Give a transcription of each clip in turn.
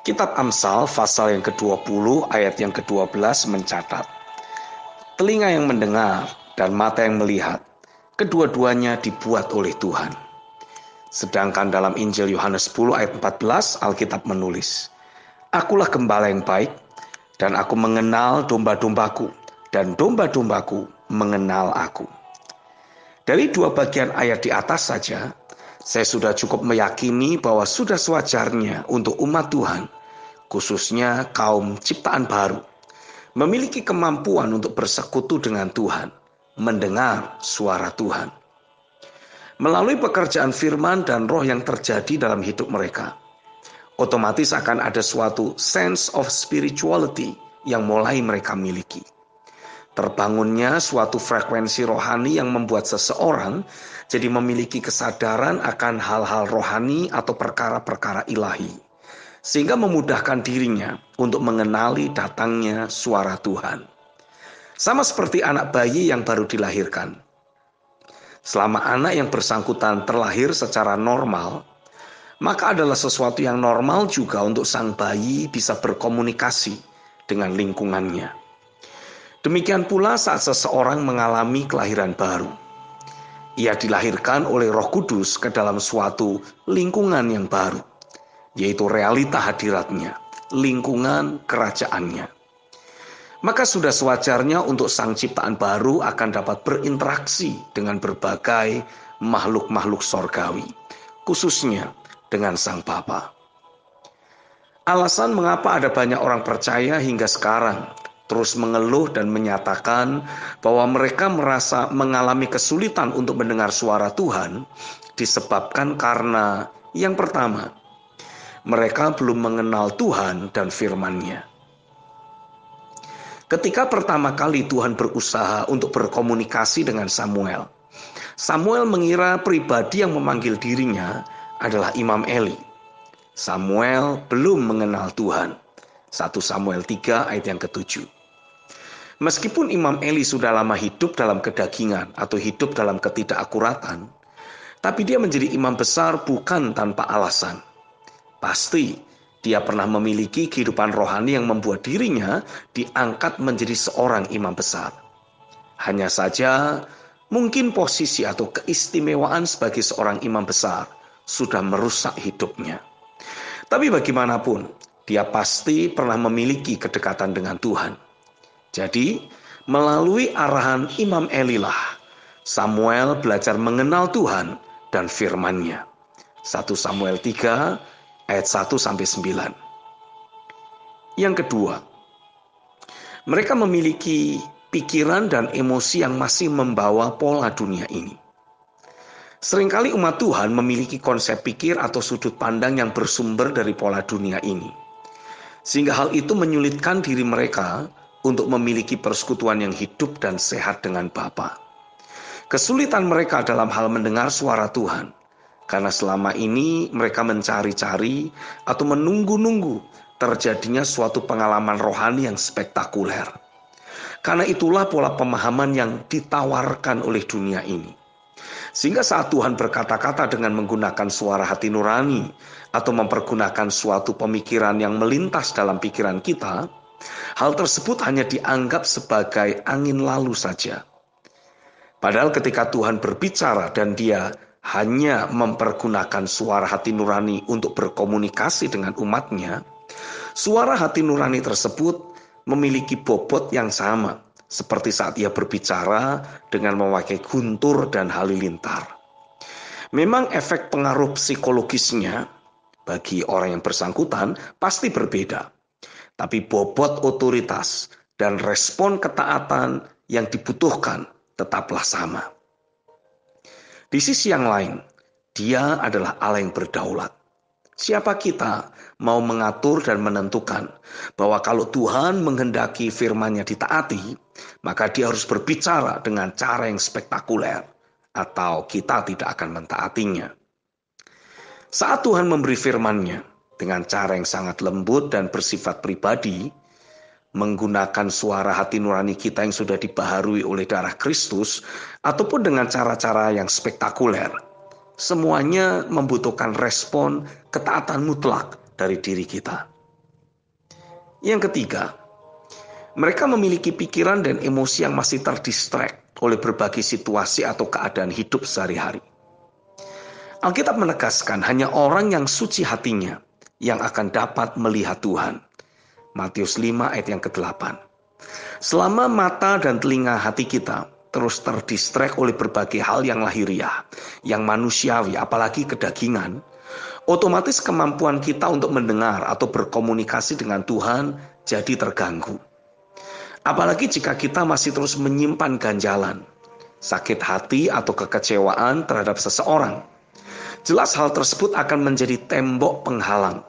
Kitab Amsal pasal yang ke-20 ayat yang ke-12 mencatat, telinga yang mendengar dan mata yang melihat, kedua-duanya dibuat oleh Tuhan. Sedangkan dalam Injil Yohanes 10 ayat 14, Alkitab menulis, Akulah gembala yang baik, dan aku mengenal domba-dombaku, dan domba-dombaku mengenal aku. Dari dua bagian ayat di atas saja, saya sudah cukup meyakini bahwa sudah sewajarnya untuk umat Tuhan, khususnya kaum ciptaan baru, memiliki kemampuan untuk bersekutu dengan Tuhan, mendengar suara Tuhan. Melalui pekerjaan firman dan roh yang terjadi dalam hidup mereka, otomatis akan ada suatu sense of spirituality yang mulai mereka miliki. Terbangunnya suatu frekuensi rohani yang membuat seseorang jadi memiliki kesadaran akan hal-hal rohani atau perkara-perkara ilahi, sehingga memudahkan dirinya untuk mengenali datangnya suara Tuhan. Sama seperti anak bayi yang baru dilahirkan. Selama anak yang bersangkutan terlahir secara normal, maka adalah sesuatu yang normal juga untuk sang bayi bisa berkomunikasi dengan lingkungannya. Demikian pula saat seseorang mengalami kelahiran baru. Ia dilahirkan oleh Roh Kudus ke dalam suatu lingkungan yang baru, yaitu realita hadiratnya, lingkungan kerajaannya. Maka sudah sewajarnya untuk sang ciptaan baru akan dapat berinteraksi dengan berbagai makhluk-makhluk sorgawi, khususnya dengan sang Bapa. Alasan mengapa ada banyak orang percaya hingga sekarang terus mengeluh dan menyatakan bahwa mereka merasa mengalami kesulitan untuk mendengar suara Tuhan disebabkan karena yang pertama, mereka belum mengenal Tuhan dan firman-Nya. Ketika pertama kali Tuhan berusaha untuk berkomunikasi dengan Samuel, Samuel mengira pribadi yang memanggil dirinya adalah Imam Eli. Samuel belum mengenal Tuhan. 1 Samuel 3 ayat yang ke-7. Meskipun Imam Eli sudah lama hidup dalam kedagingan atau hidup dalam ketidakakuratan, tapi dia menjadi imam besar bukan tanpa alasan. Pasti dia pernah memiliki kehidupan rohani yang membuat dirinya diangkat menjadi seorang imam besar. Hanya saja mungkin posisi atau keistimewaan sebagai seorang imam besar sudah merusak hidupnya. Tapi bagaimanapun, dia pasti pernah memiliki kedekatan dengan Tuhan. Jadi, melalui arahan Imam Eli lah, Samuel belajar mengenal Tuhan dan firman-Nya. 1 Samuel 3 ayat 1-9. Yang kedua, mereka memiliki pikiran dan emosi yang masih membawa pola dunia ini. Seringkali umat Tuhan memiliki konsep pikir atau sudut pandang yang bersumber dari pola dunia ini. Sehingga hal itu menyulitkan diri mereka untuk memiliki persekutuan yang hidup dan sehat dengan Bapa. Kesulitan mereka dalam hal mendengar suara Tuhan, karena selama ini mereka mencari-cari atau menunggu-nunggu terjadinya suatu pengalaman rohani yang spektakuler. Karena itulah pola pemahaman yang ditawarkan oleh dunia ini. Sehingga saat Tuhan berkata-kata dengan menggunakan suara hati nurani atau mempergunakan suatu pemikiran yang melintas dalam pikiran kita, hal tersebut hanya dianggap sebagai angin lalu saja. Padahal ketika Tuhan berbicara dan Dia hanya mempergunakan suara hati nurani untuk berkomunikasi dengan umatnya, suara hati nurani tersebut memiliki bobot yang sama seperti saat Ia berbicara dengan memakai guntur dan halilintar. Memang efek pengaruh psikologisnya bagi orang yang bersangkutan pasti berbeda. Tapi bobot otoritas dan respon ketaatan yang dibutuhkan tetaplah sama. Di sisi yang lain, Dia adalah Allah yang berdaulat. Siapa kita mau mengatur dan menentukan bahwa kalau Tuhan menghendaki firman-Nya ditaati, maka Dia harus berbicara dengan cara yang spektakuler, atau kita tidak akan mentaatinya. Saat Tuhan memberi firman-Nya dengan cara yang sangat lembut dan bersifat pribadi, menggunakan suara hati nurani kita yang sudah dibaharui oleh darah Kristus, ataupun dengan cara-cara yang spektakuler, semuanya membutuhkan respon ketaatan mutlak dari diri kita. Yang ketiga, mereka memiliki pikiran dan emosi yang masih terdistract oleh berbagai situasi atau keadaan hidup sehari-hari. Alkitab menegaskan hanya orang yang suci hatinya yang akan dapat melihat Tuhan. Matius 5 ayat yang ke-8. Selama mata dan telinga hati kita terus terdistract oleh berbagai hal yang lahiriah, yang manusiawi, apalagi kedagingan, otomatis kemampuan kita untuk mendengar atau berkomunikasi dengan Tuhan jadi terganggu. Apalagi jika kita masih terus menyimpan ganjalan, sakit hati atau kekecewaan terhadap seseorang. Jelas hal tersebut akan menjadi tembok penghalang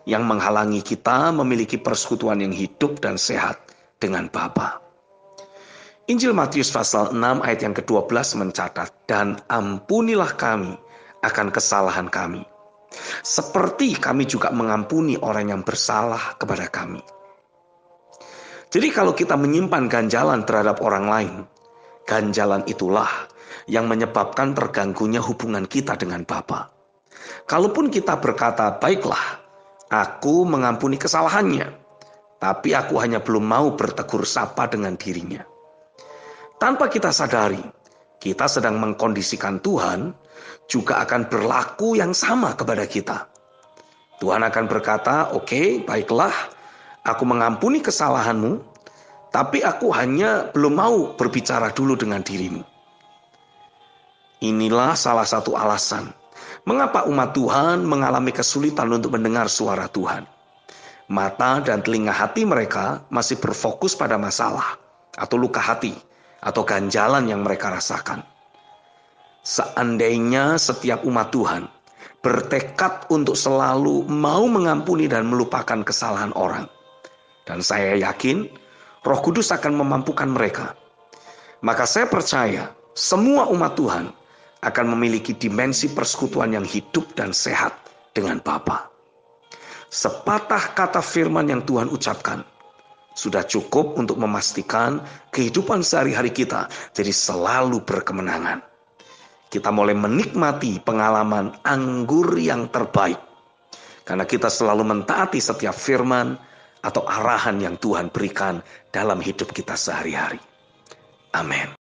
yang menghalangi kita memiliki persekutuan yang hidup dan sehat dengan Bapa. Injil Matius pasal 6 ayat yang ke-12 mencatat, dan ampunilah kami akan kesalahan kami, seperti kami juga mengampuni orang yang bersalah kepada kami. Jadi kalau kita menyimpan ganjalan terhadap orang lain, ganjalan itulah yang menyebabkan terganggunya hubungan kita dengan Bapa. Kalaupun kita berkata, baiklah, aku mengampuni kesalahannya, tapi aku hanya belum mau bertegur sapa dengan dirinya. Tanpa kita sadari, kita sedang mengkondisikan Tuhan juga akan berlaku yang sama kepada kita. Tuhan akan berkata, oke, baiklah, aku mengampuni kesalahanmu, tapi aku hanya belum mau berbicara dulu dengan dirimu. Inilah salah satu alasan mengapa umat Tuhan mengalami kesulitan untuk mendengar suara Tuhan. Mata dan telinga hati mereka masih berfokus pada masalah atau luka hati atau ganjalan yang mereka rasakan. Seandainya setiap umat Tuhan bertekad untuk selalu mau mengampuni dan melupakan kesalahan orang, dan saya yakin Roh Kudus akan memampukan mereka, maka saya percaya semua umat Tuhan akan memiliki dimensi persekutuan yang hidup dan sehat dengan Bapa. Sepatah kata firman yang Tuhan ucapkan sudah cukup untuk memastikan kehidupan sehari-hari kita jadi selalu berkemenangan. Kita mulai menikmati pengalaman anggur yang terbaik karena kita selalu mentaati setiap firman atau arahan yang Tuhan berikan dalam hidup kita sehari-hari. Amin.